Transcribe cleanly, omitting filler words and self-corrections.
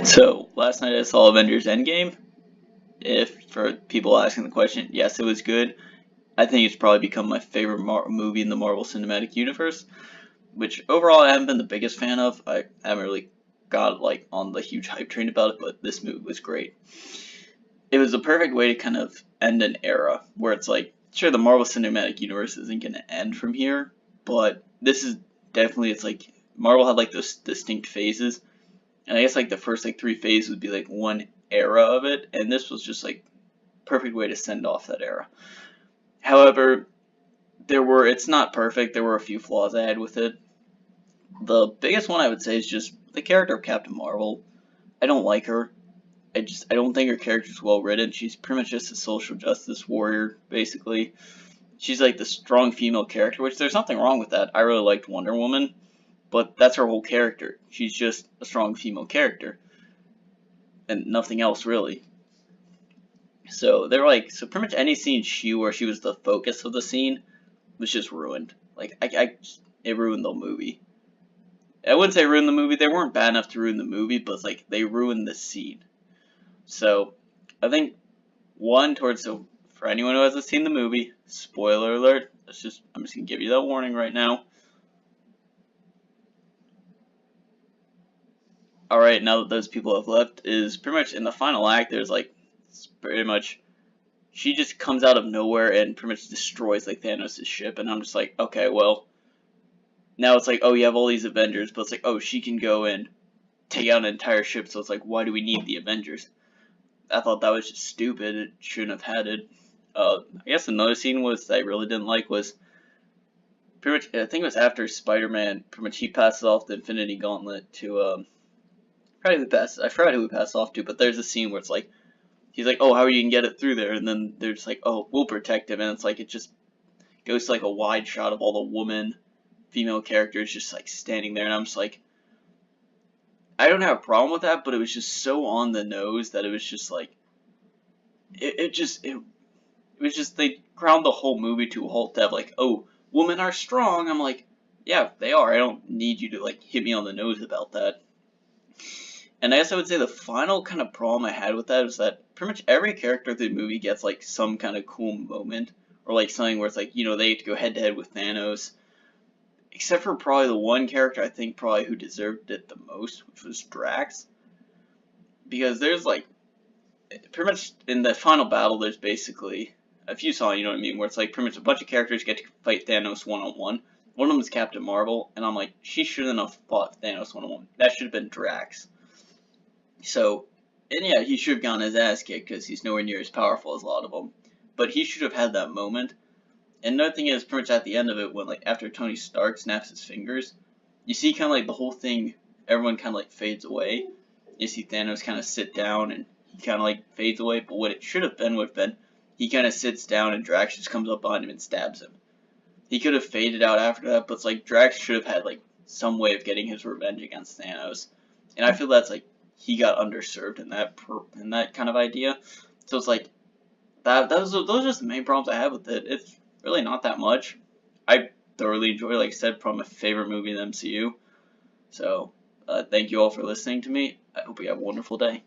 So last night I saw Avengers Endgame. If for people asking the question, yes, it was good. I think it's probably become my favorite movie in the Marvel Cinematic Universe, which overall I haven't been the biggest fan of. I haven't really got like on the huge hype train about it, but this movie was great. It was the perfect way to kind of end an era where it's like, sure, the Marvel Cinematic Universe isn't going to end from here, but this is definitely, it's like Marvel had like those distinct phases, and I guess like the first like three phases would be like one era of it, and this was just like perfect way to send off that era. However, it's not perfect. There were a few flaws I had with it. The biggest one I would say is just the character of Captain Marvel. I don't like her. I don't think her character's well written. She's pretty much just a social justice warrior, basically. She's like the strong female character, which there's nothing wrong with that. I really liked Wonder Woman, but that's her whole character. She's just a strong female character, and nothing else really. So they're like, so pretty much any scene where she was the focus of the scene was just ruined. Like it ruined the movie. I wouldn't say ruined the movie. They weren't bad enough to ruin the movie, but it's like they ruined the scene. So I think for anyone who hasn't seen the movie, spoiler alert. I'm just gonna give you that warning right now. All right, now that those people have left, is pretty much in the final act. There's like pretty much she just comes out of nowhere and pretty much destroys like Thanos' ship, and I'm just like, okay, well, now it's like, oh, you have all these Avengers, but it's like, oh, she can go and take out an entire ship, so it's like, why do we need the Avengers? I thought that was just stupid. It shouldn't have had it. I guess another scene that I really didn't like was pretty much, I think it was after Spider-Man, pretty much he passes off the Infinity Gauntlet to, I forgot who he passed off to, but there's a scene where it's like, he's like, oh, how are you gonna get it through there? And then they're just like, oh, we'll protect him. And it's like, it just goes to like a wide shot of all the female characters just like standing there. And I'm just like, I don't have a problem with that, but it was just so on the nose that it was just like, it was just, they ground the whole movie to a halt to have like, oh, women are strong. I'm like, yeah, they are. I don't need you to like hit me on the nose about that. And I guess I would say the final kind of problem I had with that is that pretty much every character of the movie gets like some kind of cool moment, or like something where it's like, they get to go head to head with Thanos, except for probably the one character I think probably who deserved it the most, which was Drax. Because there's like, pretty much in the final battle, there's basically, if you saw, you know what I mean, where it's like pretty much a bunch of characters get to fight Thanos one-on-one. One of them is Captain Marvel, and I'm like, she shouldn't have fought Thanos one-on-one. That should have been Drax. So, and yeah, he should have gotten his ass kicked because he's nowhere near as powerful as a lot of them. But he should have had that moment. And another thing is, pretty much at the end of it, when like after Tony Stark snaps his fingers, you see kind of like the whole thing, everyone kind of like fades away. You see Thanos kind of sit down and he kind of like fades away. But what it should have been would have been he kind of sits down and Drax just comes up behind him and stabs him. He could have faded out after that, but it's like Drax should have had like some way of getting his revenge against Thanos. And I feel that's like he got underserved in that kind of idea. So it's like those are just the main problems I have with it. It's really not that much. I thoroughly enjoy, like I said, probably my favorite movie in the MCU. So thank you all for listening to me. I hope you have a wonderful day.